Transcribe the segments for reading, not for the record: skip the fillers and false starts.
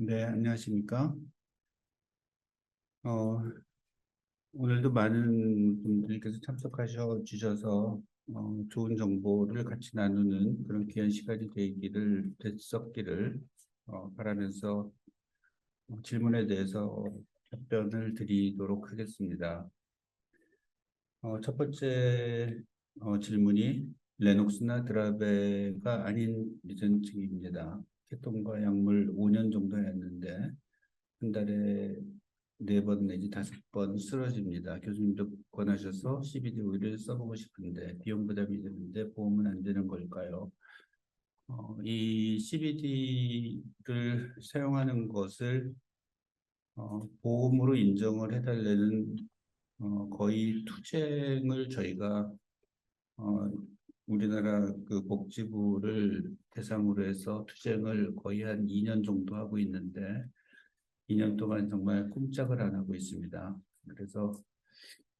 네, 안녕하십니까? 어, 오늘도 많은 분들께서 참석하셔 주셔서 좋은 정보를 같이 나누는 그런 귀한 시간이 됐었기를 바라면서 질문에 대해서 답변을 드리도록 하겠습니다. 첫 번째 질문이 레녹스나 드라베가 아닌 유전증입니다. 케톤과 약물 5년 정도 했는데 한 달에 4번 내지 5번 쓰러집니다. 교수님도 권하셔서 CBD 오일을 써보고 싶은데 비용 부담이 되는데 보험은 안 되는 걸까요? 이 CBD를 사용하는 것을 보험으로 인정을 해달라는 거의 투쟁을 저희가 어, 우리나라 그 복지부를 대상으로 해서 투쟁을 거의 한 2년 정도 하고 있는데 2년 동안 정말 꼼짝을 안 하고 있습니다. 그래서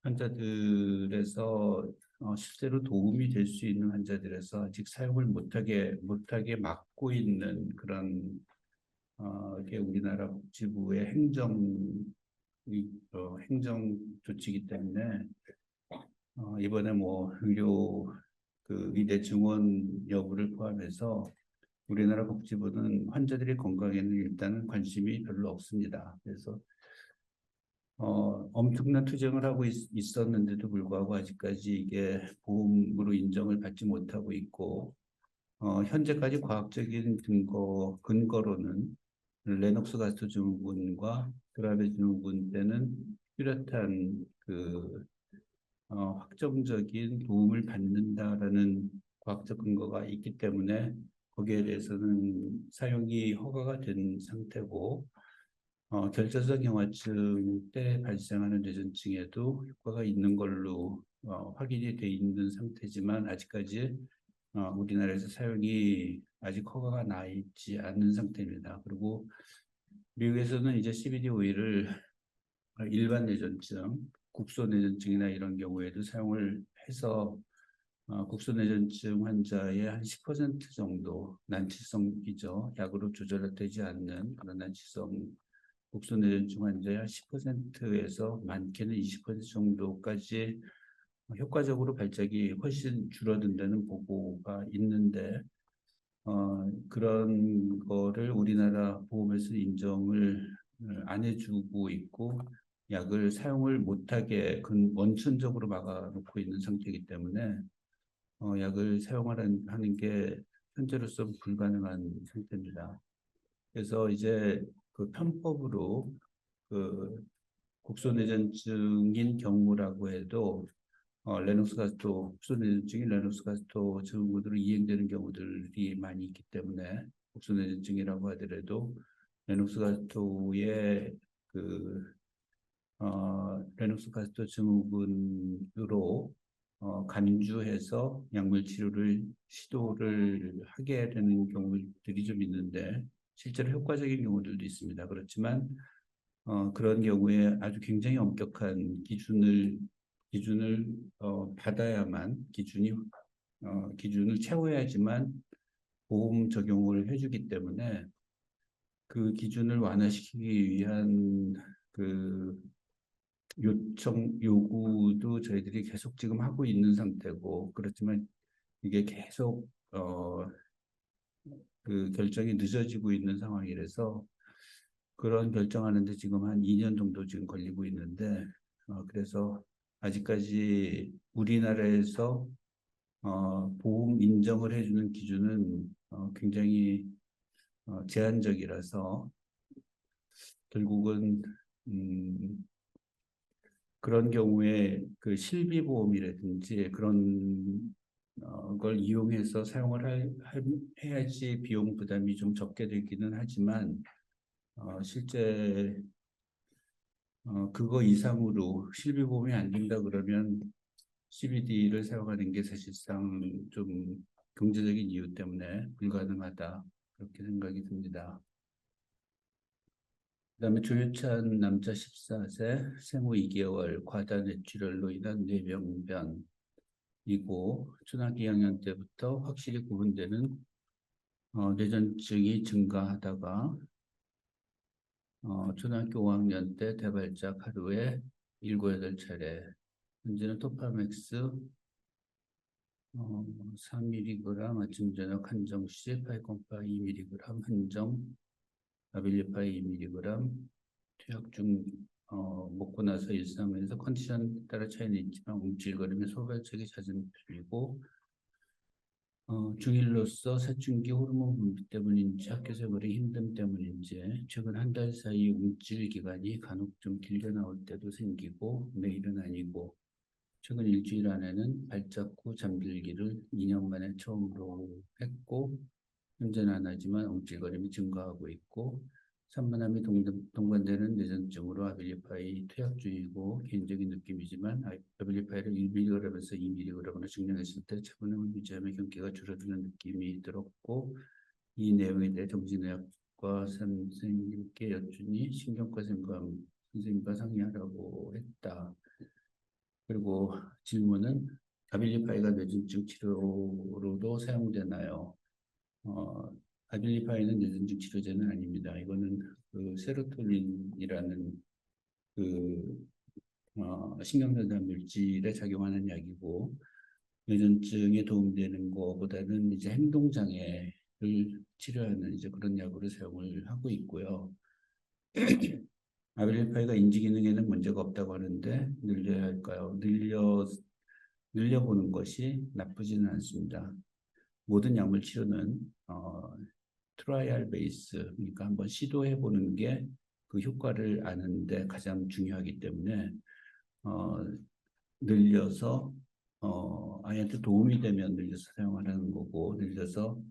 환자들에서 실제로 도움이 될 수 있는 환자들에서 아직 사용을 못하게 막고 있는 그런 게 우리나라 복지부의 행정 조치이기 때문에 이번에 뭐 의료 그 의대 증원 여부를 포함해서 우리나라 복지부는 환자들의 건강에는 일단은 관심이 별로 없습니다. 그래서 엄청난 투쟁을 하고 있었는데도 불구하고 아직까지 이게 보험으로 인정을 받지 못하고 있고, 현재까지 과학적인 근거로는 레녹스 가스토 증후군과 드라베 증후군 때는 뚜렷한 확정적인 도움을 받는다라는 과학적 근거가 있기 때문에 거기에 대해서는 사용이 허가가 된 상태고, 결자성 경화증 때 발생하는 뇌전증에도 효과가 있는 걸로 확인이 돼 있는 상태지만 아직까지 우리나라에서 사용이 아직 허가가 나 있지 않는 상태입니다. 그리고 미국에서는 이제 CBD 오일을 일반 뇌전증, 국소 뇌전증이나 이런 경우에도 사용을 해서 국소 뇌전증 환자의 한 10% 정도 난치성이죠. 약으로 조절되지 않는 그런 난치성 국소뇌전증 환자의 10%에서 많게는 20% 정도까지 효과적으로 발작이 훨씬 줄어든다는 보고가 있는데 그런 거를 우리나라 보험에서 인정을 안 해주고 있고 약을 사용을 못하게 원천적으로 막아놓고 있는 상태이기 때문에 약을 사용하는 게 현재로서 불가능한 상태입니다. 그래서 이제 그 편법으로 그 국소뇌전증인 경우라고 해도 레녹스 가스토 국소뇌전증인 레녹스 가스토 증후군으로 이행되는 경우들이 많이 있기 때문에 국소뇌전증이라고 하더라도 레녹스 가스토의 그 레녹스 가스토 증후군으로 간주해서 약물 치료를 시도를 하게 되는 경우들이 좀 있는데 실제로 효과적인 경우들도 있습니다. 그렇지만 그런 경우에 아주 굉장히 엄격한 기준을 받아야만 기준을 채워야지만 보험 적용을 해주기 때문에 그 기준을 완화시키기 위한 그 요구도 저희들이 계속 지금 하고 있는 상태고 그렇지만 이게 계속 그 결정이 늦어지고 있는 상황이라서 그런 결정하는데 지금 한 2년 정도 지금 걸리고 있는데 그래서 아직까지 우리나라에서 보험 인정을 해주는 기준은 굉장히 제한적이라서 결국은 음, 그런 경우에 그 실비보험이라든지 그런 걸 이용해서 해야지 비용 부담이 좀 적게 되기는 하지만 실제 그거 이상으로 실비보험이 안 된다 그러면 CBD를 사용하는 게 사실상 좀 경제적인 이유 때문에 불가능하다 그렇게 생각이 듭니다. 그다음에 조유찬 남자 14세 생후 2개월 과다 뇌출혈로 인한 뇌병변이고 초등학교 2학년 때부터 확실히 구분되는 뇌전증이 증가하다가 초등학교 5학년 때 대발작 하루에 7, 8차례. 현재는 토파맥스 3mg 아침 저녁 한정씩 8,8 2mg 한정 아빌리파이 2mg 투약 중 먹고 나서 일상에서 컨디션 따라 차이는 있지만 움찔거리며 소발책이 잦은 편이고 중일로서 사춘기 호르몬 분비 때문인지 학교 생활이 힘듦 때문인지 최근 한 달 사이 움찔 기간이 간혹 좀 길게 나올 때도 생기고 매일은 아니고 최근 일주일 안에는 발작 후 잠들기를 2년 만에 처음으로 했고 현재는 안 하지만 움찔거림이 증가하고 있고 산만함이 동반되는 뇌전증으로 아빌리파이 투약 중이고 개인적인 느낌이지만 아빌리파이를 1mg에서 2mg으로 증량했을 때 체분을 유지하며 경기가 줄어드는 느낌이 들었고 이 내용에 대해 정신의학과 선생님께 여쭈니 신경과 선생님과 상의하라고 했다. 그리고 질문은 아빌리파이가 뇌전증 치료로도 사용되나요? 아빌리파이는 뇌전증 치료제는 아닙니다. 이거는 그 세로토닌이라는 그 신경전달 물질에 작용하는 약이고 뇌전증에 도움되는 것보다는 이제 행동장애를 치료하는 이제 그런 약으로 사용을 하고 있고요. 아빌리파이가 인지 기능에는 문제가 없다고 하는데 늘려야 할까요? 늘려보는 것이 나쁘지는 않습니다. 모든 약물 치료는 트라이얼 베이스, 그러니까 한번 시도해 보는 게 그 효과를 아는데 가장 중요하기 때문에 늘려서 아이한테 도움이 되면 늘려서 사용하라는 거고 늘려서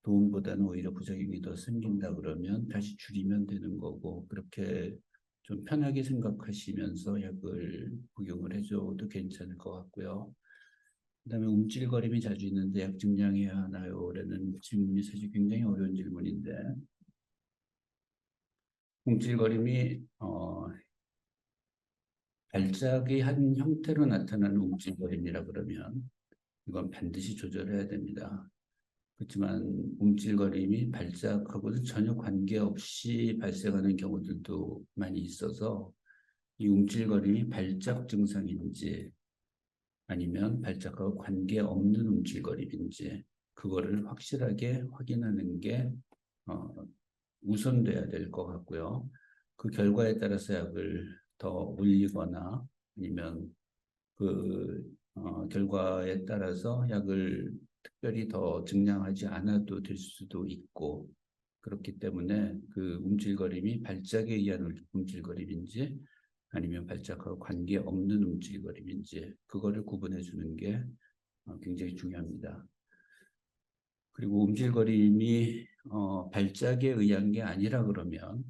도움보다는 오히려 부작용이 더 생긴다 그러면 다시 줄이면 되는 거고 그렇게 좀 편하게 생각하시면서 약을 복용을 해줘도 괜찮을 것 같고요. 그다음에 움찔거림이 자주 있는데 약 증량해야 하나요? 라는 질문이 사실 굉장히 어려운 질문인데 움찔거림이 발작의 한 형태로 나타나는 움찔거림이라 그러면 이건 반드시 조절해야 됩니다. 그렇지만 움찔거림이 발작하고는 전혀 관계없이 발생하는 경우들도 많이 있어서 이 움찔거림이 발작 증상인지 아니면 발작하고 관계없는 움찔거림인지 그거를 확실하게 확인하는 게 우선돼야 될 것 같고요. 그 결과에 따라서 약을 더 올리거나 아니면 그 결과에 따라서 약을 특별히 더 증량하지 않아도 될 수도 있고 그렇기 때문에 그 움찔거림이 발작에 의한 움찔거림인지 아니면 발작하고 관계없는 움찔거림인지 그거를 구분해 주는 게 굉장히 중요합니다. 그리고 움찔거림이 발작에 의한 게 아니라 그러면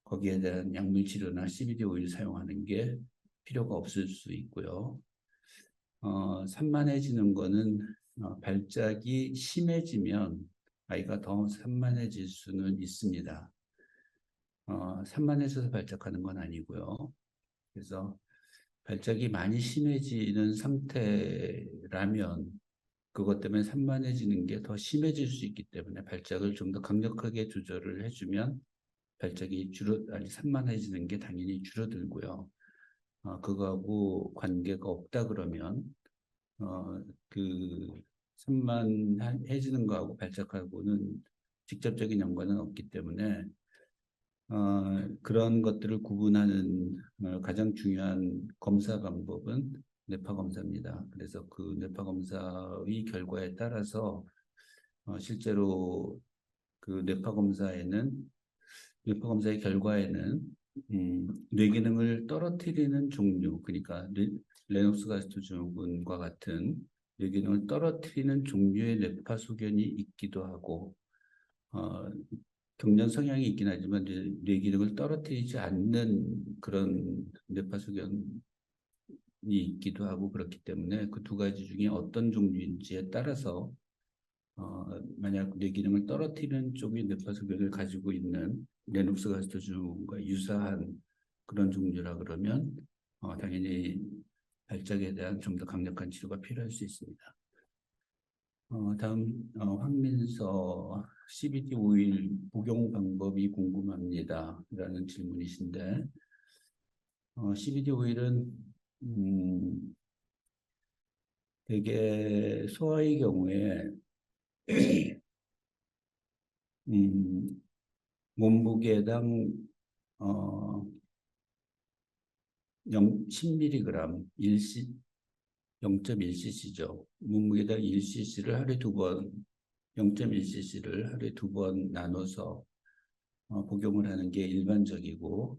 거기에 대한 약물 치료나 CBD 오일 사용하는 게 필요가 없을 수 있고요. 산만해지는 거는 발작이 심해지면 아이가 더 산만해질 수는 있습니다. 산만해져서 발작하는 건 아니고요. 그래서 발작이 많이 심해지는 상태라면 그것 때문에 산만해지는 게 더 심해질 수 있기 때문에 발작을 좀 더 강력하게 조절을 해주면 발작이 산만해지는 게 당연히 줄어들고요. 그거하고 관계가 없다 그러면 그 산만해지는 거하고 발작하고는 직접적인 연관은 없기 때문에 그런 것들을 구분하는 가장 중요한 검사 방법은 뇌파 검사입니다. 그래서 그 뇌파 검사의 결과에 따라서 실제로 그 뇌파 검사의 결과에는 뇌 기능을 떨어뜨리는 종류, 그러니까 레노스 가스토증후군과 같은 뇌 기능을 떨어뜨리는 종류의 뇌파 소견이 있기도 하고 경련 성향이 있긴 하지만 뇌 기능을 떨어뜨리지 않는 그런 뇌파 소견이 있기도 하고 그렇기 때문에 그 두 가지 중에 어떤 종류인지에 따라서 만약 뇌 기능을 떨어뜨리는 쪽의 뇌파 소견을 가지고 있는 레눅스 가스토증후군과 유사한 그런 종류라 그러면 당연히 발작에 대한 좀 더 강력한 치료가 필요할 수 있습니다. 다음 황민서 CBD 오일 복용 방법이 궁금합니다. 라는 질문이신데 CBD 오일은 대개 소아의 경우에 음, 몸무게당 10mg 0.1cc죠. 몸무게당 1cc를 하루에 두 번, 0.1cc를 하루에 두 번 나눠서 복용을 하는 게 일반적이고,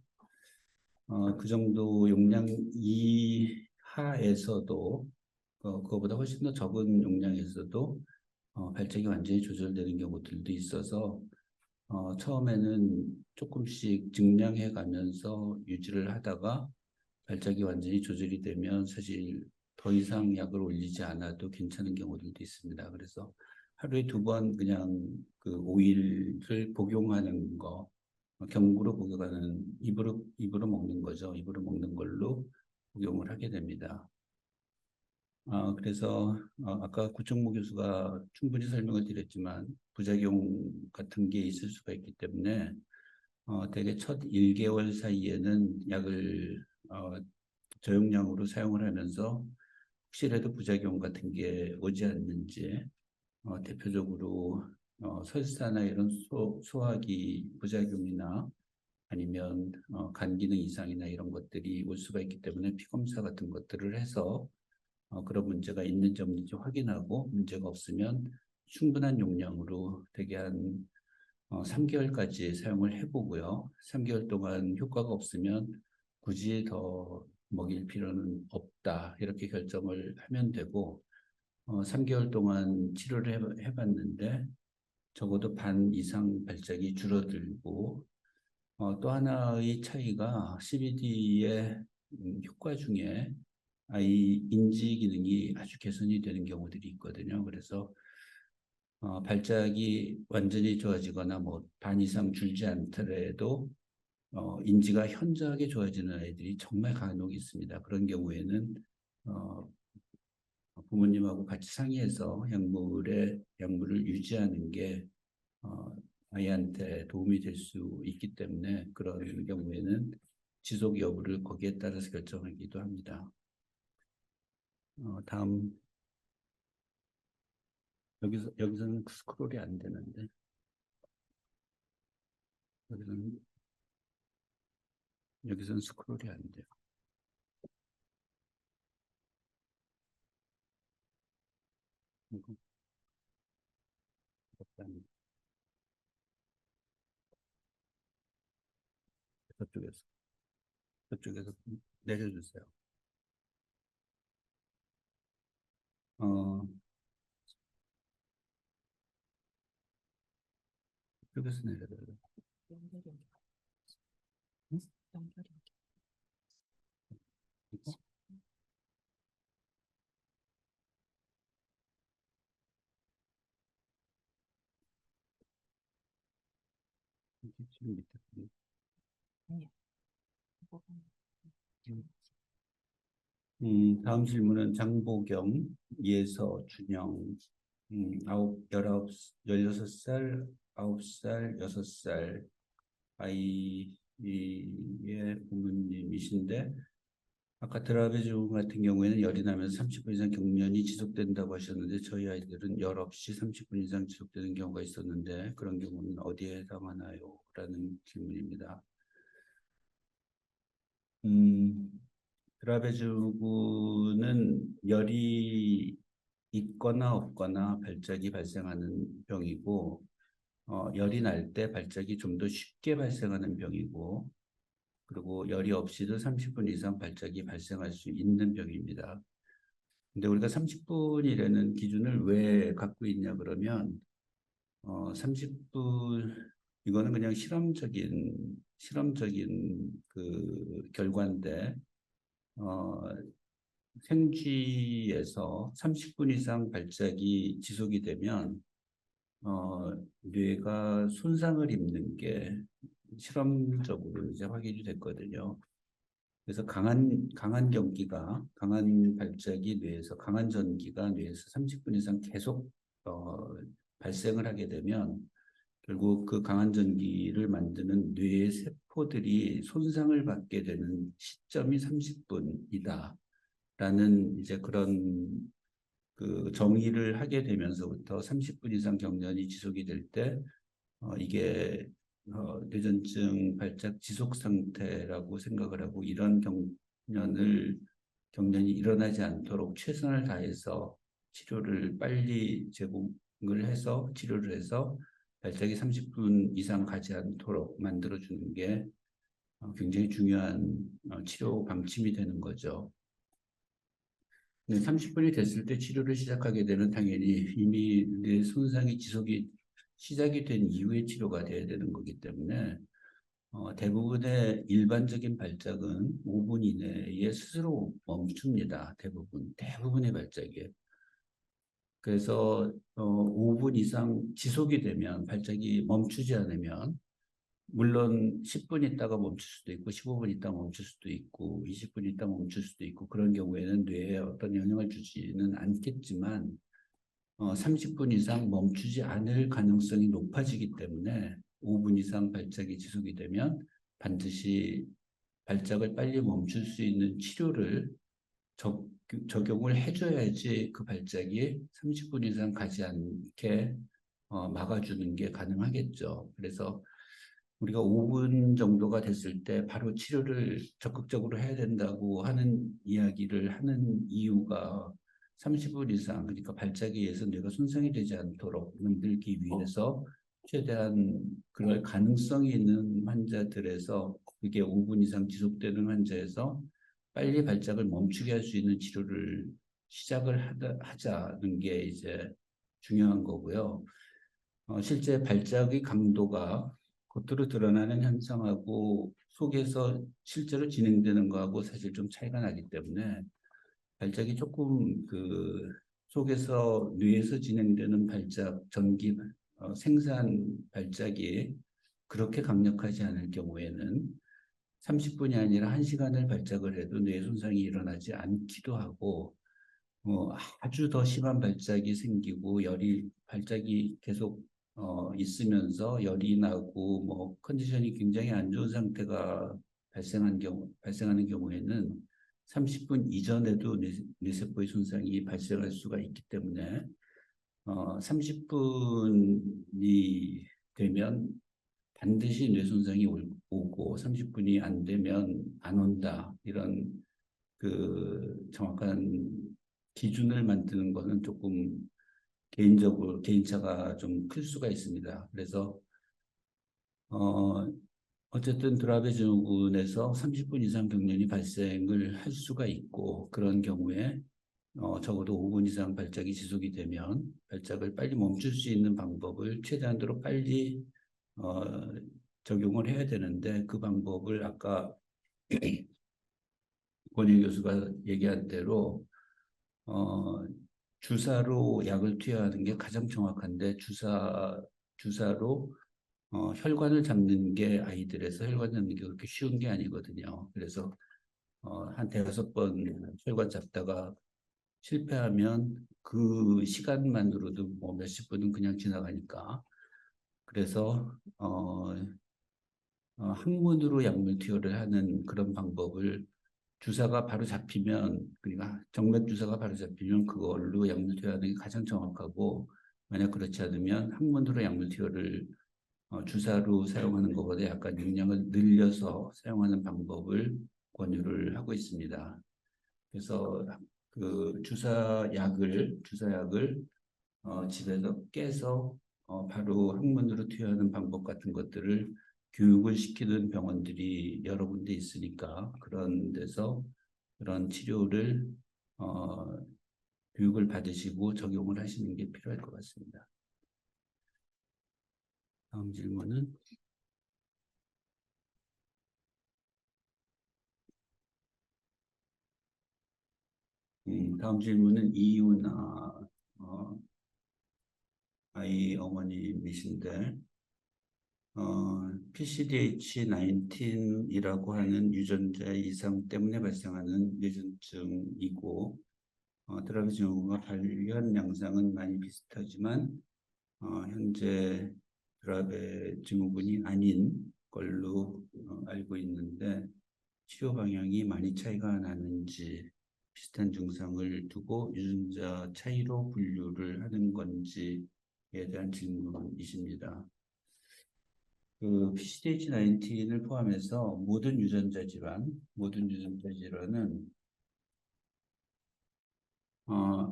그 정도 용량 이하에서도, 그거보다 훨씬 더 적은 용량에서도 발작이 완전히 조절되는 경우들도 있어서, 처음에는 조금씩 증량해 가면서 유지를 하다가 발작이 완전히 조절이 되면 사실 더 이상 약을 올리지 않아도 괜찮은 경우들도 있습니다. 그래서 하루에 두 번 그냥 그 오일을 복용하는 거, 경구로 복용하는 입으로 먹는 거죠. 입으로 먹는 걸로 복용을 하게 됩니다. 그래서 아까 구청모 교수가 충분히 설명을 드렸지만 부작용 같은 게 있을 수가 있기 때문에 대개 첫 1개월 사이에는 약을 저용량으로 사용을 하면서 혹시라도 부작용 같은 게 오지 않는지 대표적으로 설사나 이런 소화기 부작용이나 아니면 간 기능 이상이나 이런 것들이 올 수가 있기 때문에 피검사 같은 것들을 해서 그런 문제가 있는지 없는지 확인하고 문제가 없으면 충분한 용량으로 대개 한 3개월까지 사용을 해보고요. 3개월 동안 효과가 없으면 굳이 더 먹일 필요는 없다. 이렇게 결정을 하면 되고, 3개월 동안 치료를 해봤는데 적어도 반 이상 발작이 줄어들고, 또 하나의 차이가 CBD의 효과 중에 아이 인지 기능이 아주 개선이 되는 경우들이 있거든요. 그래서 발작이 완전히 좋아지거나 뭐 반 이상 줄지 않더라도 인지가 현저하게 좋아지는 아이들이 정말 간혹 있습니다. 그런 경우에는 어, 부모님하고 같이 상의해서 약물을 유지하는 게 어, 아이한테 도움이 될 수 있기 때문에 그런 경우에는 지속 여부를 거기에 따라서 결정하기도 합니다. 다음 여기서는 스크롤이 안 되는데 여기서는 여기서는 스크롤이 안 돼요. 이거 일단 저쪽에서 저쪽에서 내려주세요. 어, 저쪽에서 내려줘요. 연결이 응? 연결이 이거? 이게 지금 밑에 있네. 아니야. 이거 음, 다음 질문은 장보경, 예서, 준영, 16살, 9살, 6살 아이의 부모님이신데 아까 드라베즈 같은 경우에는 열이 나면서 30분 이상 경련이 지속된다고 하셨는데 저희 아이들은 열 없이 30분 이상 지속되는 경우가 있었는데 그런 경우는 어디에 해당하나요? 라는 질문입니다. 음, 드라베즈구는 열이 있거나 없거나 발작이 발생하는 병이고 열이 날 때 발작이 좀 더 쉽게 발생하는 병이고 그리고 열이 없이도 30분 이상 발작이 발생할 수 있는 병입니다. 근데 우리가 30분이라는 기준을 왜 갖고 있냐 그러면 30분 이거는 그냥 실험적인 그 결과인데 어, 생쥐에서 30분 이상 발작이 지속이 되면 뇌가 손상을 입는 게 실험적으로 이제 확인이 됐거든요. 그래서 강한 발작이 뇌에서, 강한 전기가 뇌에서 30분 이상 계속 발생을 하게 되면 결국 그 강한 전기를 만드는 뇌의 세포들이 손상을 받게 되는 시점이 30분이다. 라는 이제 그런 그 정의를 하게 되면서부터 30분 이상 경련이 지속이 될 때 이게 뇌전증 발작 지속 상태라고 생각을 하고 이런 경련이 일어나지 않도록 최선을 다해서 치료를 빨리 제공을 해서 치료를 해서 발작이 30분 이상 가지 않도록 만들어주는 게 굉장히 중요한 치료 방침이 되는 거죠. 30분이 됐을 때 치료를 시작하게 되면 당연히 이미 뇌 손상이 지속이 시작이 된 이후에 치료가 돼야 되는 거기 때문에 대부분의 일반적인 발작은 5분 이내에 스스로 멈춥니다. 대부분의 발작이. 그래서 5분 이상 지속이 되면 발작이 멈추지 않으면 물론 10분 있다가 멈출 수도 있고 15분 있다가 멈출 수도 있고 20분 있다가 멈출 수도 있고 그런 경우에는 뇌에 어떤 영향을 주지는 않겠지만 30분 이상 멈추지 않을 가능성이 높아지기 때문에 5분 이상 발작이 지속이 되면 반드시 발작을 빨리 멈출 수 있는 치료를 적용을 해줘야지 그 발작이 30분 이상 가지 않게 막아주는 게 가능하겠죠. 그래서 우리가 5분 정도가 됐을 때 바로 치료를 적극적으로 해야 된다고 하는 이야기를 하는 이유가 30분 이상, 그러니까 발작에 의해서 뇌가 손상이 되지 않도록 만들기 위해서 최대한 그럴 가능성이 있는 환자들에서 그게 5분 이상 지속되는 환자에서 빨리 발작을 멈추게 할 수 있는 치료를 시작을 하자는 게 이제 중요한 거고요. 실제 발작의 강도가 겉으로 드러나는 현상하고 속에서 실제로 진행되는 거하고 사실 좀 차이가 나기 때문에 발작이 조금 그 속에서 뇌에서 진행되는 발작, 전기 생산 발작이 그렇게 강력하지 않을 경우에는 30분이 아니라 1시간을 발작을 해도 뇌 손상이 일어나지 않기도 하고 아주 더 심한 발작이 생기고 발작이 계속 있으면서 열이 나고 뭐 컨디션이 굉장히 안 좋은 상태가 발생하는 경우에는 30분 이전에도 뇌세포의 손상이 발생할 수가 있기 때문에 30분이 되면 반드시 뇌 손상이 오고 30분이 안 되면 안 온다. 이런 그 정확한 기준을 만드는 것은 조금 개인차가 좀 클 수가 있습니다. 그래서 어쨌든 드라베 증후군에서 30분 이상 경련이 발생을 할 수가 있고 그런 경우에 적어도 5분 이상 발작이 지속이 되면 발작을 빨리 멈출 수 있는 방법을 최대한도로 빨리 어, 적용을 해야 되는데 그 방법을 아까 권희 교수가 얘기한 대로 주사로 약을 투여하는 게 가장 정확한데 주사로 혈관을 잡는 게 아이들에서 혈관 잡는 게 그렇게 쉬운 게 아니거든요. 그래서 한 대여섯 번 혈관 잡다가 실패하면 그 시간만으로도 뭐 몇십 분은 그냥 지나가니까 그래서 항문으로 약물 투여를 하는 그런 방법을 주사가 바로 잡히면 그러니까 정맥 주사가 바로 잡히면 그걸로 약물 투여하는 게 가장 정확하고 만약 그렇지 않으면 항문으로 약물 투여를 주사로 사용하는 것보다 약간 용량을 늘려서 사용하는 방법을 권유를 하고 있습니다. 그래서 그 주사약을 집에서 깨서 바로 항문으로 투여하는 방법 같은 것들을 교육을 시키는 병원들이 여러 군데 있으니까 그런 데서 그런 치료를 교육을 받으시고 적용을 하시는 게 필요할 것 같습니다. 다음 질문은 다음 질문은 이유나 아이 어머님이신데 PCDH19이라고 하는 유전자 이상 때문에 발생하는 뇌전증이고 드라베 증후군과 발현 양상은 많이 비슷하지만 현재 드라베 증후군이 아닌 걸로 알고 있는데 치료 방향이 많이 차이가 나는지 비슷한 증상을 두고 유전자 차이로 분류를 하는 건지에 대한 질문이십니다. 그 PCDH19을 포함해서 모든 유전자 질환은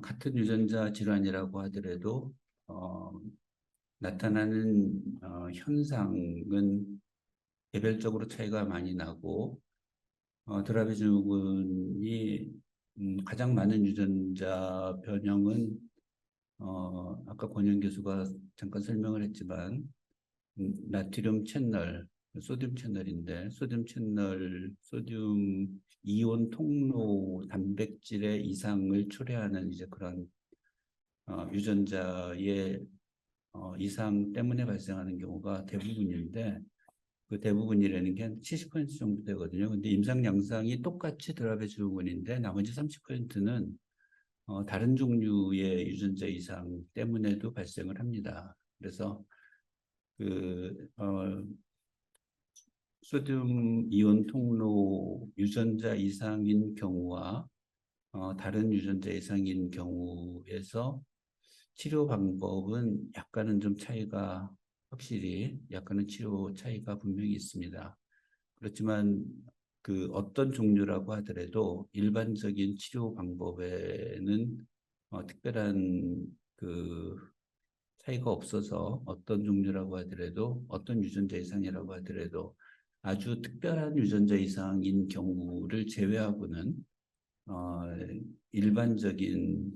같은 유전자 질환이라고 하더라도 나타나는 현상은 개별적으로 차이가 많이 나고 드라베 증후군이 가장 많은 유전자 변형은 아까 권영 교수가 잠깐 설명을 했지만 나트륨 채널, 소듐 채널인데 소듐 채널, 소듐 이온 통로 단백질의 이상을 초래하는 이제 그런 유전자의 이상 때문에 발생하는 경우가 대부분인데 그 대부분이라는 게 한 70% 정도 되거든요. 근데 임상 양상이 똑같이 드라베 증후군인데 나머지 30%는 다른 종류의 유전자 이상 때문에도 발생을 합니다. 그래서 그 소듐 이온 통로 유전자 이상인 경우와 다른 유전자 이상인 경우에서 치료 방법은 약간은 좀 차이가 확실히 약간은 치료 차이가 분명히 있습니다. 그렇지만 그 어떤 종류라고 하더라도 일반적인 치료 방법에는 특별한 그 차이가 없어서 어떤 종류라고 하더라도 어떤 유전자 이상이라고 하더라도 아주 특별한 유전자 이상인 경우를 제외하고는 어, 일반적인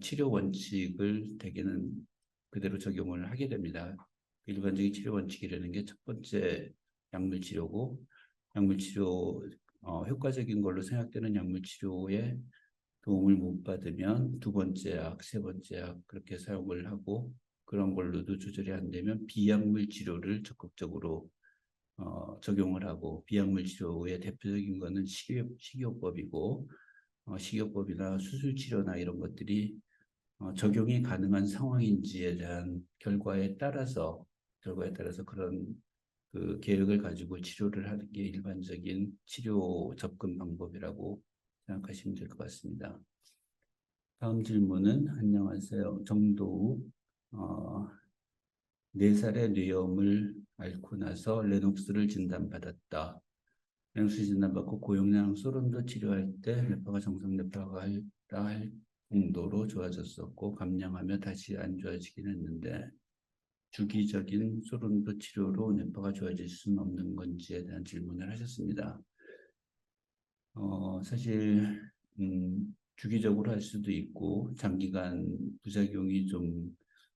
치료 원칙을 대개는 그대로 적용을 하게 됩니다. 일반적인 치료 원칙이라는 게 첫 번째 약물 치료고 약물 치료 효과적인 걸로 생각되는 약물 치료에 도움을 못 받으면 두 번째 약, 세 번째 약 그렇게 사용을 하고 그런 걸로도 조절이 안 되면 비약물 치료를 적극적으로 적용을 하고 비약물 치료의 대표적인 거는 식이요법이고 식이요법이나 수술 치료나 이런 것들이 적용이 가능한 상황인지에 대한 결과에 따라서 그런 그 계획을 가지고 치료를 하는 게 일반적인 치료 접근 방법이라고 생각하시면 될 것 같습니다. 다음 질문은 안녕하세요. 정도우 4살의 뇌염을 앓고 나서 레녹스를 진단받았다. 레녹스 진단받고 고용량 소름도 치료할 때 뇌파가 정상 뇌파가 할 정도로 좋아졌었고 감량하며 다시 안 좋아지긴 했는데 주기적인 소름도 치료로 뇌파가 좋아질 수는 없는 건지에 대한 질문을 하셨습니다. 사실 주기적으로 할 수도 있고 장기간 부작용이 좀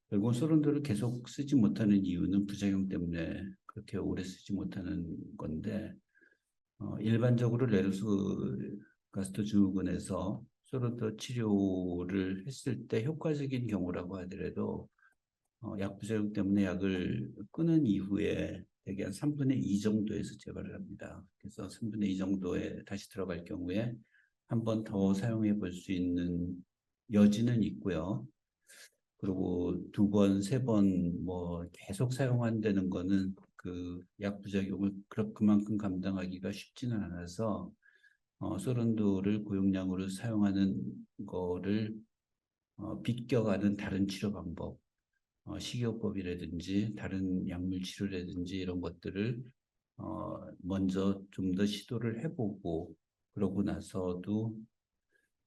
결국 소름도를 계속 쓰지 못하는 이유는 부작용 때문에 그렇게 오래 쓰지 못하는 건데 일반적으로 레르스 가스트 증후군에서 소름도 치료를 했을 때 효과적인 경우라고 하더라도 약 부작용 때문에 약을 끊은 이후에 대개 한 3분의 2 정도에서 재발을 합니다. 그래서 3분의 2 정도에 다시 들어갈 경우에 한 번 더 사용해 볼 수 있는 여지는 있고요. 그리고 두 번, 세 번 뭐 계속 사용한다는 거는 그 약 부작용을 그만큼 감당하기가 쉽지는 않아서 소른도를 고용량으로 사용하는 거를 비껴가는 다른 치료 방법 식이요법이라든지 다른 약물 치료라든지 이런 것들을 먼저 좀 더 시도를 해보고 그러고 나서도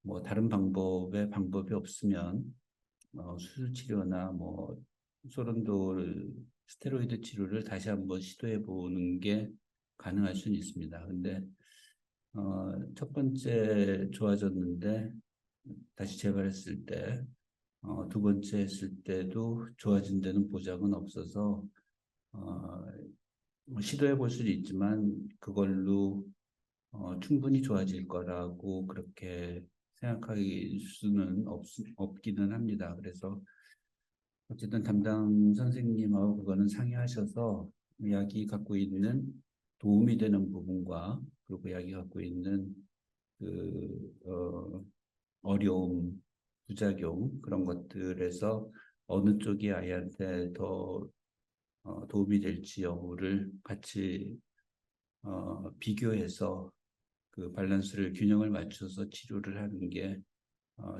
뭐 다른 방법이 없으면 수술 치료나 뭐 소름돌 스테로이드 치료를 다시 한번 시도해 보는 게 가능할 수는 있습니다. 근데 첫 번째 좋아졌는데 다시 재발했을 때 두 번째 했을 때도 좋아진 데는 보장은 없어서 어, 시도해 볼 수도 있지만 그걸로 충분히 좋아질 거라고 그렇게 생각할 수는 없기는 합니다. 그래서 어쨌든 담당 선생님하고 그거는 상의하셔서 약이 갖고 있는 도움이 되는 부분과 그리고 약이 갖고 있는 그 어려움 부작용 그런 것들에서 어느 쪽이 아이한테 더 도움이 될지 여부를 같이 비교해서 그 밸런스를 균형을 맞춰서 치료를 하는 게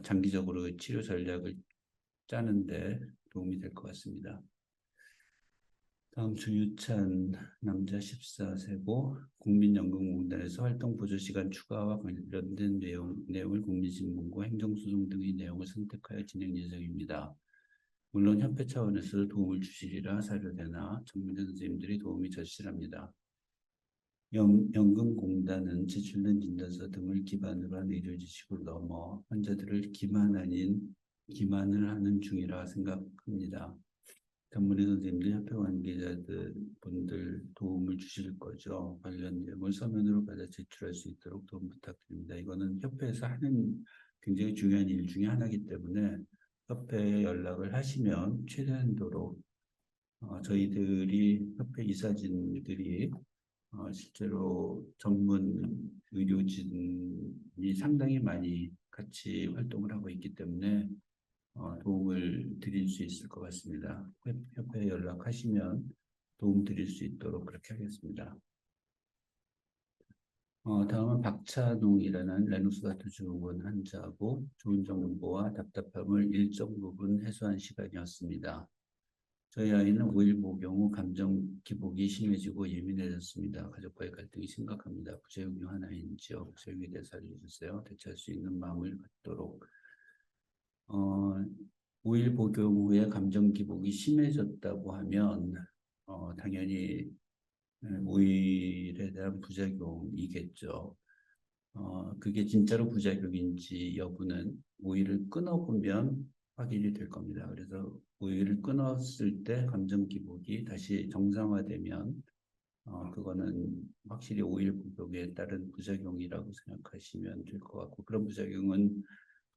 장기적으로 치료 전략을 짜는데 도움이 될 것 같습니다. 다음 주유찬 남자 14세고 국민연금공단에서 활동보조시간 추가와 관련된 내용을 국민신문고 행정소송 등의 내용을 선택하여 진행 예정입니다. 물론 협회 차원에서 도움을 주시리라 사료되나 전문의 선생님들이 도움이 절실합니다. 연금공단은 제출된 진단서 등을 기반으로 한 의료지식을 넘어 환자들을 기만을 하는 중이라 생각합니다. 전문의 선생님들, 협회 관계자들 분들 도움을 주실 거죠. 관련 내용을 서면으로 받아 제출할 수 있도록 도움 부탁드립니다. 이거는 협회에서 하는 굉장히 중요한 일 중에 하나이기 때문에 협회에 연락을 하시면 최대한도로 저희들이 협회 이사진들이 실제로 전문 의료진이 상당히 많이 같이 활동을 하고 있기 때문에 도움을 드릴 수 있을 것 같습니다. 협회에 연락하시면 도움 드릴 수 있도록 그렇게 하겠습니다. 다음은 박찬웅이라는 레노스 가트 증후군 환자고 좋은 정보와 답답함을 일정 부분 해소한 시간이었습니다. 저희 아이는 5일 복용 후 감정 기복이 심해지고 예민해졌습니다. 가족과의 갈등이 심각합니다. 부작용이 하나인지요? 부작용에 대해서 알려주세요. 대처할 수 있는 마음을 갖도록. 5일 복용 후에 감정 기복이 심해졌다고 하면 당연히 5일에 대한 부작용이겠죠. 그게 진짜로 부작용인지 여부는 5일을 끊어보면 확인이 될 겁니다. 그래서 5일을 끊었을 때 감정 기복이 다시 정상화되면 그거는 확실히 5일 복용에 따른 부작용이라고 생각하시면 될 것 같고, 그런 부작용은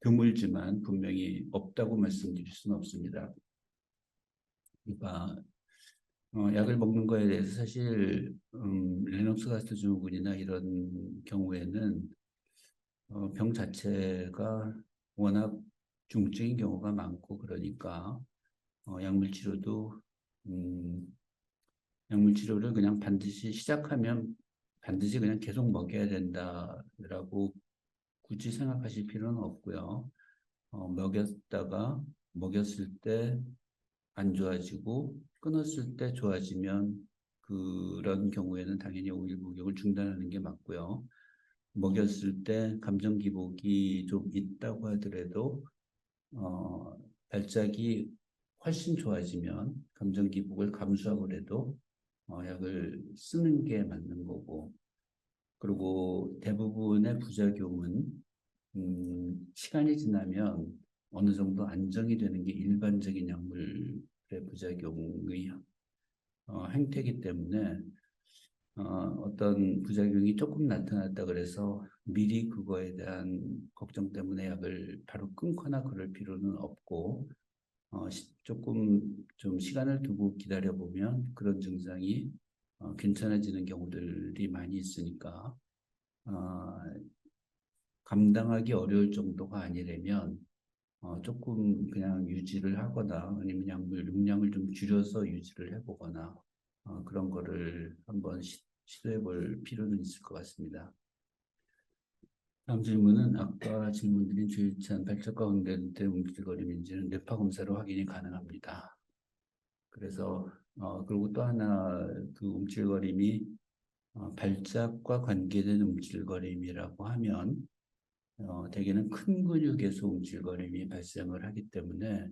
드물지만 분명히 없다고 말씀드릴 수는 없습니다. 그러니까 약을 먹는 거에 대해서 사실 레녹스 가스트 증후군이나 이런 경우에는 병 자체가 워낙 중증인 경우가 많고 그러니까 약물 치료도 약물 치료를 그냥 반드시 시작하면 반드시 그냥 계속 먹여야 된다라고 굳이 생각하실 필요는 없고요. 먹였을 때 안 좋아지고 끊었을 때 좋아지면 그런 경우에는 당연히 5일 복용을 중단하는 게 맞고요. 먹였을 때 감정 기복이 좀 있다고 하더라도 발작이 훨씬 좋아지면 감정 기복을 감수하고 해도 약을 쓰는 게 맞는 거고, 그리고 대부분의 부작용은 시간이 지나면 어느 정도 안정이 되는 게 일반적인 약물의 부작용의 행태이기 때문에 어떤 부작용이 조금 나타났다 그래서 미리 그거에 대한 걱정 때문에 약을 바로 끊거나 그럴 필요는 없고 조금 좀 시간을 두고 기다려보면 그런 증상이 괜찮아지는 경우들이 많이 있으니까 감당하기 어려울 정도가 아니라면 조금 그냥 유지를 하거나 아니면 약물 용량을 좀 줄여서 유지를 해보거나 그런 거를 한번 시도해 볼 필요는 있을 것 같습니다. 다음 질문은 아까 질문드린 주의찬 발작과 응대때 움찔거림인지는 뇌파 검사로 확인이 가능합니다. 그래서 그리고 또 하나 그 움찔거림이 발작과 관계된 움찔거림이라고 하면 대개는 큰 근육에서 움찔거림이 발생을 하기 때문에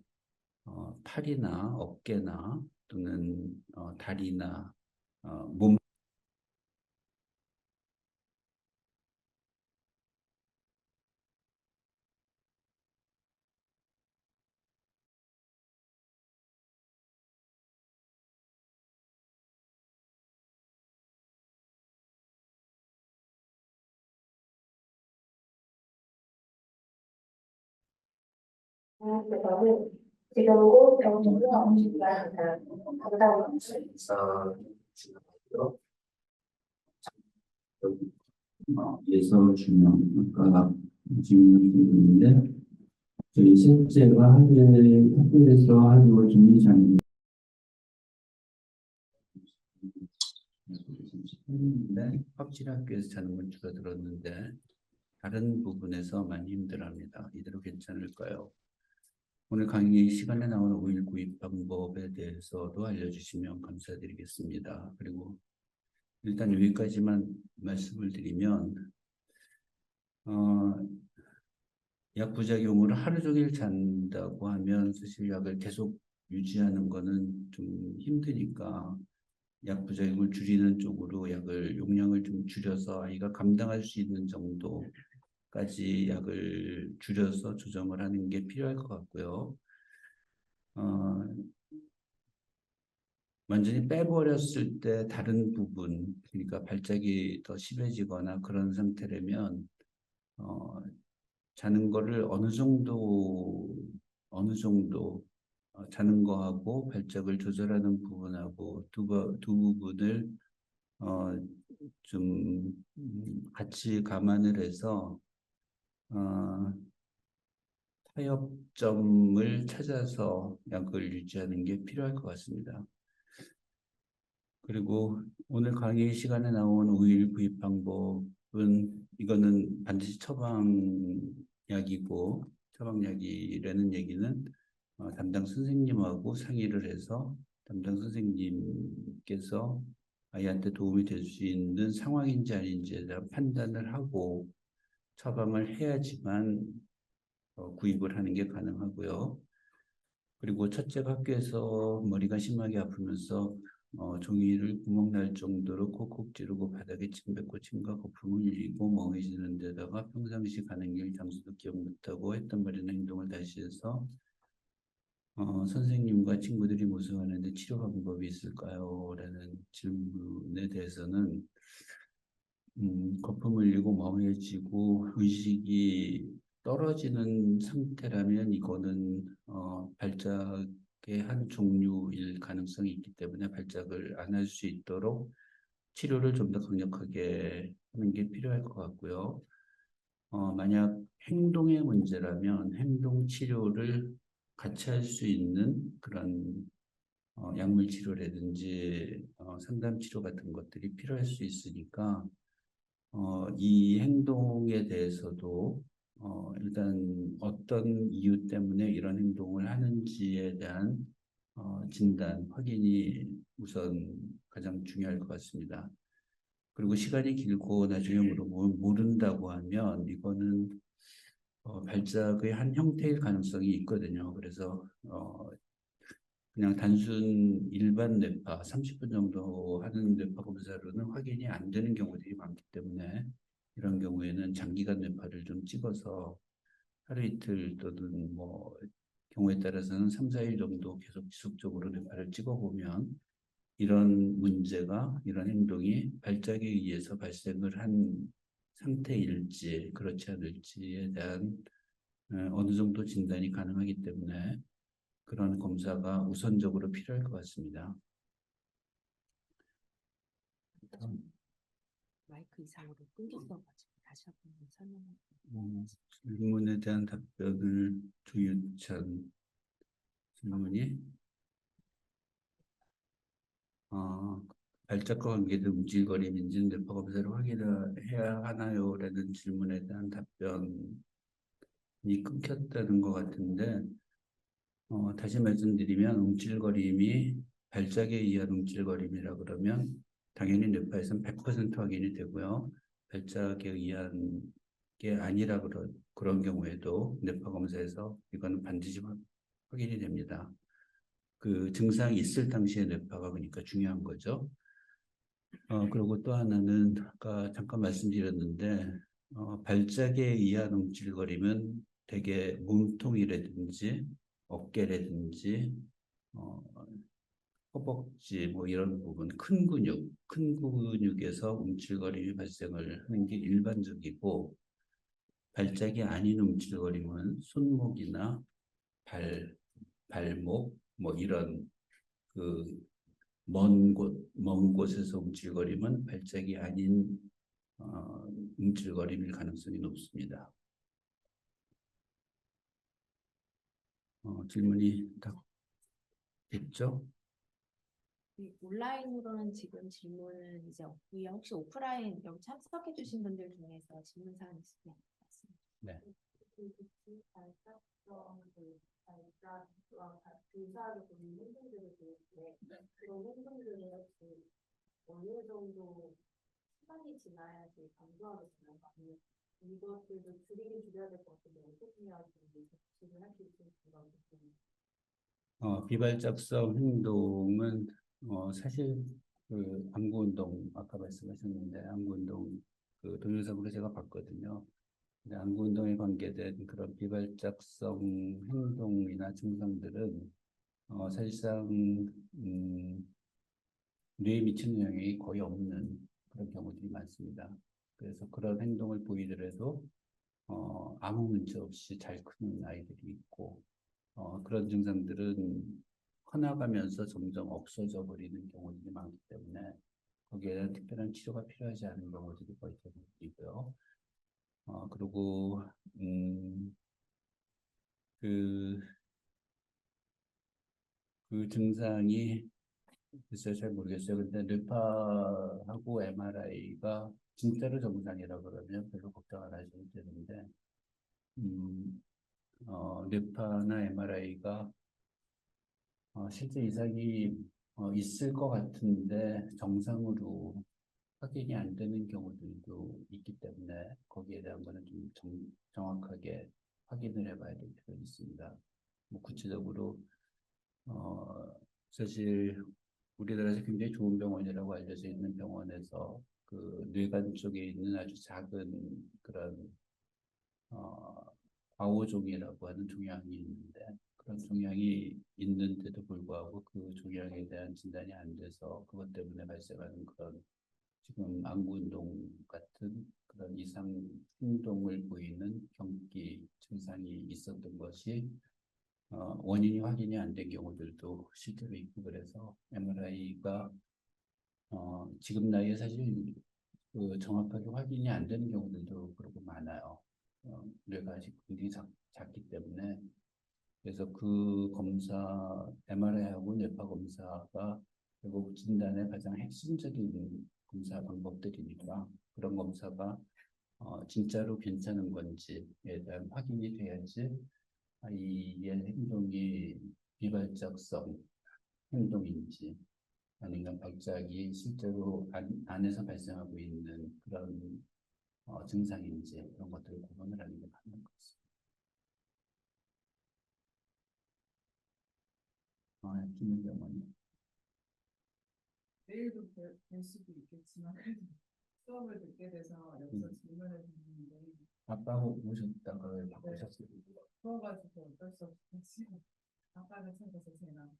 팔이나 어깨나 또는 다리나 몸 그거는 지금 꼭 정보가 없습니다. 감사합니다. 예서 중요 아까 질문을 드렸는데 저희 실제가 학교에서 하고 준비장 확실히 학교에서 자는 건 줄어들었는데 다른 부분에서 많이 힘들어합니다. 이대로 괜찮을까요? 오늘 강의 시간에 나오는 5일 구입 방법에 대해서도 알려주시면 감사드리겠습니다. 그리고 일단 여기까지만 말씀을 드리면 약 부작용으로 하루 종일 잔다고 하면 사실 약을 계속 유지하는 거는 좀 힘드니까 약 부작용을 줄이는 쪽으로 약을 용량을 좀 줄여서 아이가 감당할 수 있는 정도까지 약을 줄여서 조정을 하는 게 필요할 것 같고요. 완전히 빼버렸을 때 다른 부분, 그러니까 발작이 더 심해지거나 그런 상태라면 자는 거를 어느 정도 자는 거하고 발작을 조절하는 부분하고 두 부분을 좀 같이 감안을 해서 타협점을 찾아서 약을 유지하는 게 필요할 것 같습니다. 그리고 오늘 강의 시간에 나온 우일 구입 방법은 이거는 반드시 처방약이고 처방약이라는 얘기는 담당 선생님하고 상의를 해서 담당 선생님께서 아이한테 도움이 될 수 있는 상황인지 아닌지에 대한 판단을 하고 처방을 해야지만 구입을 하는 게 가능하고요. 그리고 첫째가 학교에서 머리가 심하게 아프면서 종이를 구멍 날 정도로 콕콕 찌르고 바닥에 침 뱉고 침과 거품을 흘리고 멍해지는 데다가 평상시 가는 길 장소도 기억 못하고 했던 말이나 행동을 다시 해서 선생님과 친구들이 모습하는데 치료 방법이 있을까요? 라는 질문에 대해서는 거품 흘리고 멍해지고 의식이 떨어지는 상태라면 이거는 발작의 한 종류일 가능성이 있기 때문에 발작을 안 할 수 있도록 치료를 좀 더 강력하게 하는 게 필요할 것 같고요. 만약 행동의 문제라면 행동 치료를 같이 할 수 있는 그런 약물 치료라든지 상담 치료 같은 것들이 필요할 수 있으니까 이 행동에 대해서도 일단 어떤 이유 때문에 이런 행동을 하는지에 대한 진단, 확인이 우선 가장 중요할 것 같습니다. 그리고 시간이 길고 나중에 모른다고 하면 이거는 발작의 한 형태일 가능성이 있거든요. 그래서 그냥 단순 일반 뇌파 30분 정도 하는 뇌파 검사로는 확인이 안 되는 경우들이 많기 때문에 이런 경우에는 장기간 뇌파를 좀 찍어서 하루 이틀 또는 뭐 경우에 따라서는 3, 4일 정도 계속 지속적으로 뇌파를 찍어보면 이런 문제가 이런 행동이 발작에 의해서 발생을 한 상태일지 그렇지 않을지에 대한 어느 정도 진단이 가능하기 때문에 그런 검사가 우선적으로 필요할 것 같습니다. 마이크 이상으로 끊겼어가지고 다시 한번 설명해. 질문에 대한 답변을 조유찬 질문이 발작과 관계된 움찔거림인지 뇌파 검사를 확인해야 하나요? 라는 질문에 대한 답변이 끊겼다는 것 같은데 다시 말씀드리면 움찔거림이 발작에 의한 움찔거림이라 그러면 당연히 뇌파에서는 100% 확인이 되고요. 발작에 의한 게 아니라 그런 경우에도 뇌파 검사에서 이거는 반드시 확인이 됩니다. 그 증상이 있을 당시에 뇌파가 그러니까 중요한 거죠. 그리고 또 하나는 아까 잠깐 말씀드렸는데 발작에 의한 움찔거림은 대개 몸통이라든지 어깨라든지 허벅지 뭐 이런 부분 큰 근육에서 움찔거림이 발생을 하는 게 일반적이고 발작이 아닌 움찔거림은 손목이나 발목 뭐 이런 그 먼 곳에서 움찔거림은 발작이 아닌 움찔거림일 가능성이 높습니다. 질문이 다 됐죠? 이 온라인으로는 지금 질문은 이제 없고요. 혹시 오프라인 여기 참석해 주신 분들 중에서 질문 사항 있으면 말씀해 네. 교사하게 보는 행동들을 보는데 그런 행동들을 혹시 어느 정도 시간이 지나야지 강조하게 되는 거 아니면 이것들도 줄여야 될 것 같은데 어떻게 해야 되는지 질문 할수 있을까 궁금해요. 비발작성 행동은 사실 그 안구운동 아까 말씀하셨는데 안구운동 그 동영상으로 제가 봤거든요. 근데 안구운동에 관계된 그런 비발작성 행동이나 증상들은 사실상 뇌에 미치는 영향이 거의 없는 그런 경우들이 많습니다. 그래서 그런 행동을 보이더라도 아무 문제 없이 잘 크는 아이들이 있고 그런 증상들은 커나가면서 점점 없어져 버리는 경우들이 많기 때문에 거기에 대한 특별한 치료가 필요하지 않은 경우들이 거의 대부분이고요. 그리고 그, 그 증상이 글쎄요, 잘 모르겠어요. 근데 뇌파하고 MRI가 진짜로 정상이라 그러면 별로 걱정 안 하셔도 되는데, 뇌파나 MRI가 실제 이상이 있을 것 같은데 정상으로 확인이 안 되는 경우들도 있기 때문에 거기에 대한 거는 좀 정확하게 확인을 해봐야 될 필요가 있습니다. 뭐 구체적으로 사실 우리나라에서 굉장히 좋은 병원이라고 알려져 있는 병원에서 그 뇌관 쪽에 있는 아주 작은 그런 어, 과오종이라고 하는 종양이 있는데 그런 종양이 있는데도 불구하고 그 종양에 대한 진단이 안 돼서 그것 때문에 발생하는 그런 지금 안구운동 같은 그런 이상 행동을 보이는 경기 증상이 있었던 것이 원인이 확인이 안 된 경우들도 실제로 있고 그래서 MRI가 지금 나이에 사실 그 정확하게 확인이 안 되는 경우들도 그렇고 많아요. 뇌가 아직 굉장히 작기 때문에 그래서 그 검사 MRI하고 뇌파 검사가 결국 진단의 가장 핵심적인 검사 방법들이니까 그런 검사가 진짜로 괜찮은 건지에 대한 확인이 돼야지 이의 행동이 비발작성 행동인지 아니면 발작이 실제로 안에서 발생하고 있는 그런 증상인지 그런 것들을 구분을 하는 게 맞는 것 같습니다. 김은경은 내일도 뵐 수도 있겠지만 그래도 수업을 듣게 돼서 여기서 질문을 드리는데 아빠하고 오셨다가 바꾸셨어요. 추워가지고 어쩔 수 없이 아빠를 찾아서 제가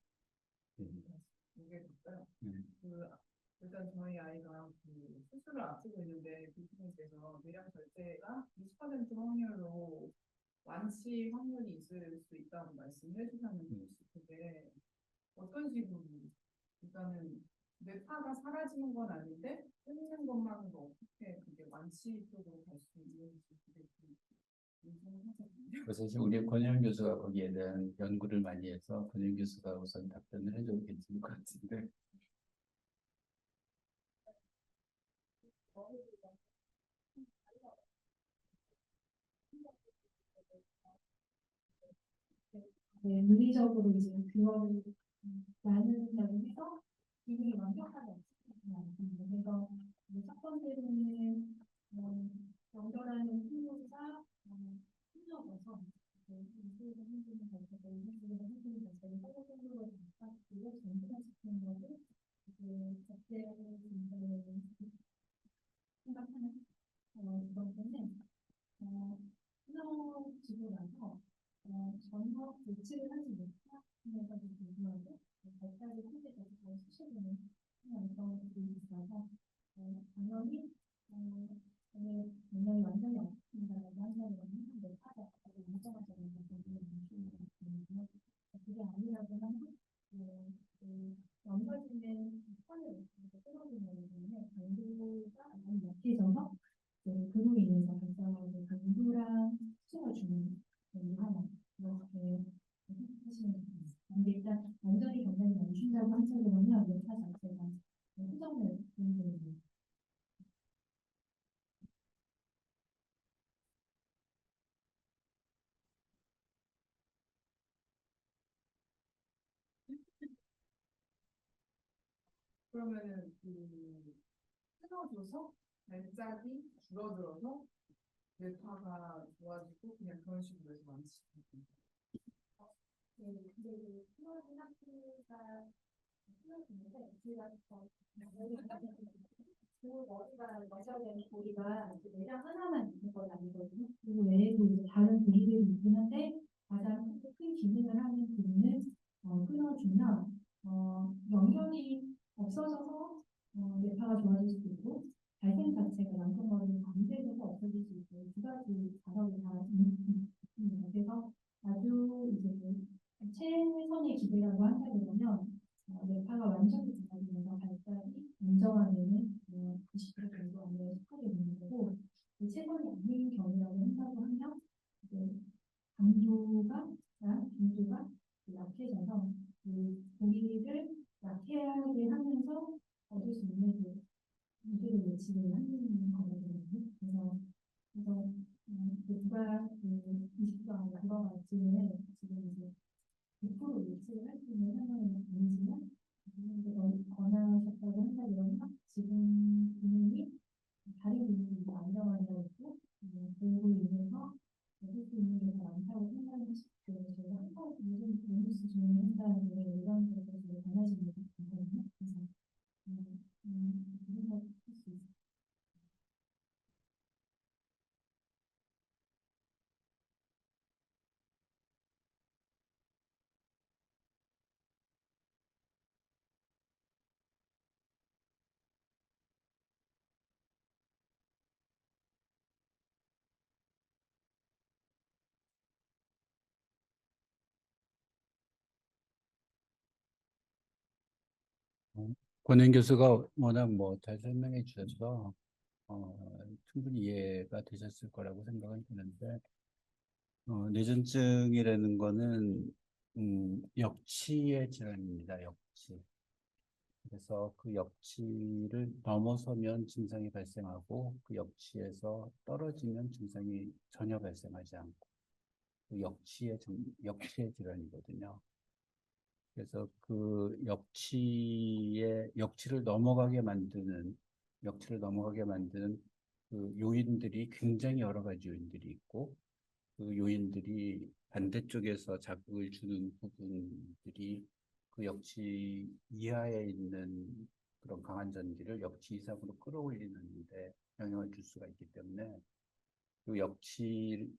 오게 됐어요. 그 일단 저희 아이가 그 수술을 앞두고 있는데 교수님께서 뇌량 절제가 20% 확률로 완치 확률이 있을 수 있다고 말씀해 주셨는데 그게 어떤 식으로 일단은 뇌파가 사라지는 건 아닌데 끊는 것만으로 어떻게 그게 완치 쪽으로 갈 수 있는지 그게 좀 궁금하거든요. 그래서 사실 우리 권영 교수가 거기에 대한 연구를 많이 해서 권영 교수가 우선 답변을 해줘도 괜찮을 것 같은데. 네, 물리적으로 이제 그거를 나누는 해서 기능이 완벽하지 않습니다. 그래서 첫 번째로는 연결하는 신호가 힘적어서 이수에서 힘주는 발달과 이수에서 힘주는 발달이 서로 생각을 보니까 그걸 전환시키는 것을 이제 적재 진단을 생각하는 두 번째는 신호지고 나서 전혀 조치를 하지 못하는 것이 궁금한데 발달이 상태에서 수시로는 완성이 있어서 당연히 저는 분명히 완전히 없습니다라고 한다는 건 항상 못하다고 인정하지 않는 것은 그게 아니라고 하면 넘어지는 선을 끊어주는 때문에 강도가 너무 약해져서 그로 인해서 발생하는 강도랑 수치가 주는 하나 이렇게 그러면은 끊어줘서 발작이 줄어들어서 뇌파가 좋아지고 그냥 그런 식으로 해서 완치시는 거예요. 네, 근데 그 스마트 학교가 스마트인데 제가 그 머리가 마셔야 되는 고리가 이제 내장 하나만 있는 건 아니거든요. 그리고 외에도 이제 다른 고리들이 있긴 한데 가장 큰 기능을 하는 부분을 끊어주면 연결이 없어져서 뇌파가 좋아질 수도 있고 발생 자체가 양성머리는 방대돼서 없어질 수 있고 두 가지 작업이 다 있습니다. 그래서 아주 이제 최선의 기대라고 한다면 뇌파가 완전히 작아지면서 발달이 안정화되는 90% 정도 안에 속하게 되는 거고 최선이 아닌 경우라고 한다고 하면 이제 강도가 빈도가 약해져서 그 고기를 약하게 하면서 얻을 수 있는 그 무게를 예측을 하는 거거든요. 그래서 누가 그 20번 양과 갈증을 지금 이제 100% 예측을 할 수 있는 상황은 아니지만 권하셨다고 한다면 지금 기능이 다른 기능이 이제 안정화되어 있고 그로 인해서 얻을 수 있는 게 더 많다고 생각을 하시고 저희가 한번 요즘 뉴스 진행한다는 게 이런 것들을 되게 달라지는 것 같거든요. 그래서 그 생각할 수 있어요. 권행 교수가 워낙 뭐 잘 설명해 주셔서 충분히 이해가 되셨을 거라고 생각은 드는데 뇌전증이라는 거는 역치의 질환입니다. 역치. 그래서 그 역치를 넘어서면 증상이 발생하고 그 역치에서 떨어지면 증상이 전혀 발생하지 않고 그 역치의 질환이거든요. 그래서 그 역치를 넘어가게 만드는 그 요인들이 굉장히 여러 가지 요인들이 있고 그 요인들이 반대쪽에서 자극을 주는 부분들이 그 역치 이하에 있는 그런 강한 전기를 역치 이상으로 끌어올리는 데 영향을 줄 수가 있기 때문에 그 역치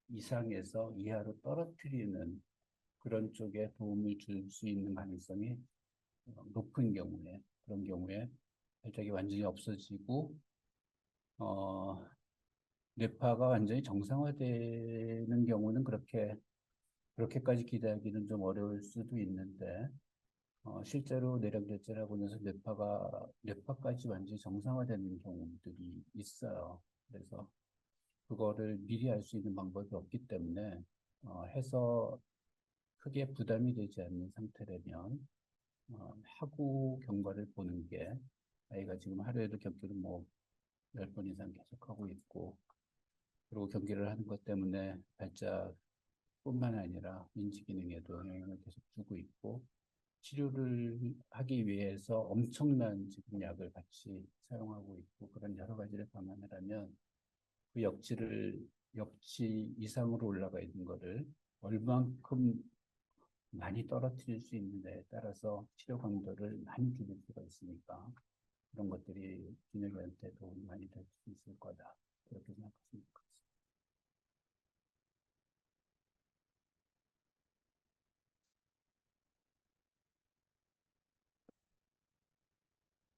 이상에서 이하로 떨어뜨리는 그런 쪽에 도움을 줄 수 있는 가능성이 높은 경우에 그런 경우에 발작이 완전히 없어지고 뇌파가 완전히 정상화되는 경우는 그렇게까지 기대하기는 좀 어려울 수도 있는데 실제로 뇌량결제라고 해서 뇌파까지 완전히 정상화되는 경우들이 있어요. 그래서 그거를 미리 알 수 있는 방법이 없기 때문에 해서 크게 부담이 되지 않는 상태라면 하고 경과를 보는 게 아이가 지금 하루에도 경기를 뭐 10번 이상 계속하고 있고 그리고 경기를 하는 것 때문에 발작뿐만 아니라 인지 기능에도 영향을 계속 주고 있고 치료를 하기 위해서 엄청난 지금 약을 같이 사용하고 있고 그런 여러 가지를 감안을 하면 그 역치 이상으로 올라가 있는 거를 얼만큼 많이 떨어뜨릴 수 있는데에 따라서 치료 강도를 많이 줄일 수가 있으니까 그런 것들이 균형이한테 도움이 많이 될 수 있을 거다. 그렇게 생각하시면 좋겠습니다.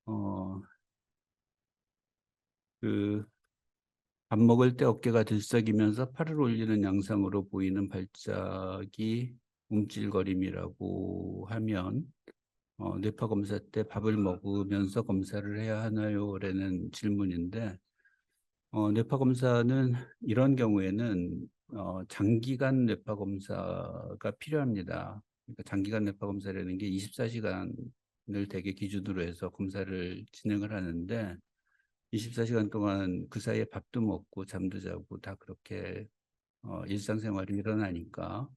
어, 밥 먹을 때 어깨가 들썩이면서 팔을 올리는 양상으로 보이는 발작이 움찔거림이라고 하면 뇌파 검사 때 밥을 먹으면서 검사를 해야 하나요? 라는 질문인데 뇌파 검사는 이런 경우에는 장기간 뇌파 검사가 필요합니다. 그러니까 장기간 뇌파 검사라는 게 24시간을 대개 기준으로 해서 검사를 진행을 하는데 24시간 동안 그 사이에 밥도 먹고 잠도 자고 다 그렇게 일상생활이 일어나니까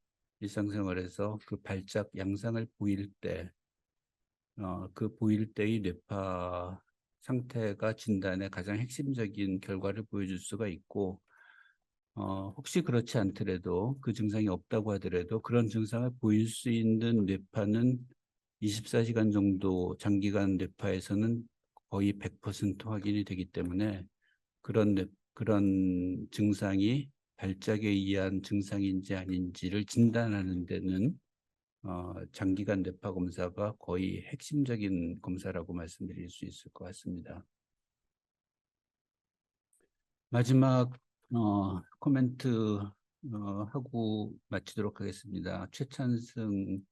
일상생활에서 그 발작 양상을 보일 때 그 보일 때의 뇌파 상태가 진단의 가장 핵심적인 결과를 보여줄 수가 있고, 혹시 그렇지 않더라도 그 증상이 없다고 하더라도 그런 증상을 보일 수 있는 뇌파는 24시간 정도 장기간 뇌파에서는 거의 100% 확인이 되기 때문에 그런 증상이 발작에 의한 증상인지 아닌지를 진단하는 데는 장기간 뇌파 검사가 거의 핵심적인 검사라고 말씀드릴 수 있을 것 같습니다. 마지막 코멘트 하고 마치도록 하겠습니다. 최찬승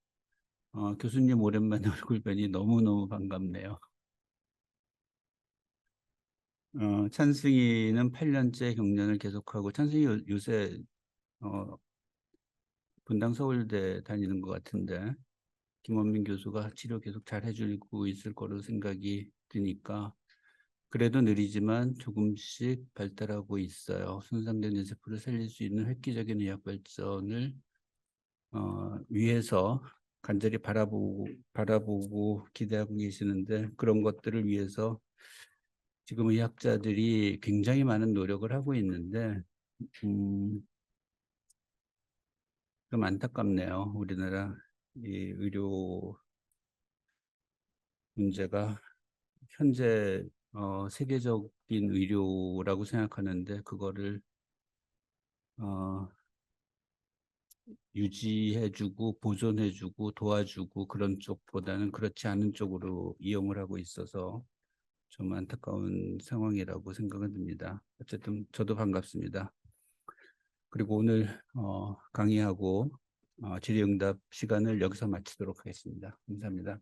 교수님 오랜만에 얼굴 뵈니 너무너무 반갑네요. 찬승이는 8년째 경련을 계속하고, 찬승이 요새 분당 서울대 다니는 것 같은데 김원민 교수가 치료 계속 잘 해주고 있을 거로 생각이 드니까, 그래도 느리지만 조금씩 발달하고 있어요. 손상된 뇌세포를 살릴 수 있는 획기적인 의학 발전을 위해서 간절히 바라보고 기대하고 계시는데, 그런 것들을 위해서 지금 의학자들이 굉장히 많은 노력을 하고 있는데 좀 안타깝네요. 우리나라 이 의료 문제가 현재 세계적인 의료라고 생각하는데, 그거를 유지해주고 보존해주고 도와주고 그런 쪽보다는 그렇지 않은 쪽으로 이용을 하고 있어서 좀 안타까운 상황이라고 생각은 듭니다. 어쨌든 저도 반갑습니다. 그리고 오늘 강의하고 질의응답 시간을 여기서 마치도록 하겠습니다. 감사합니다.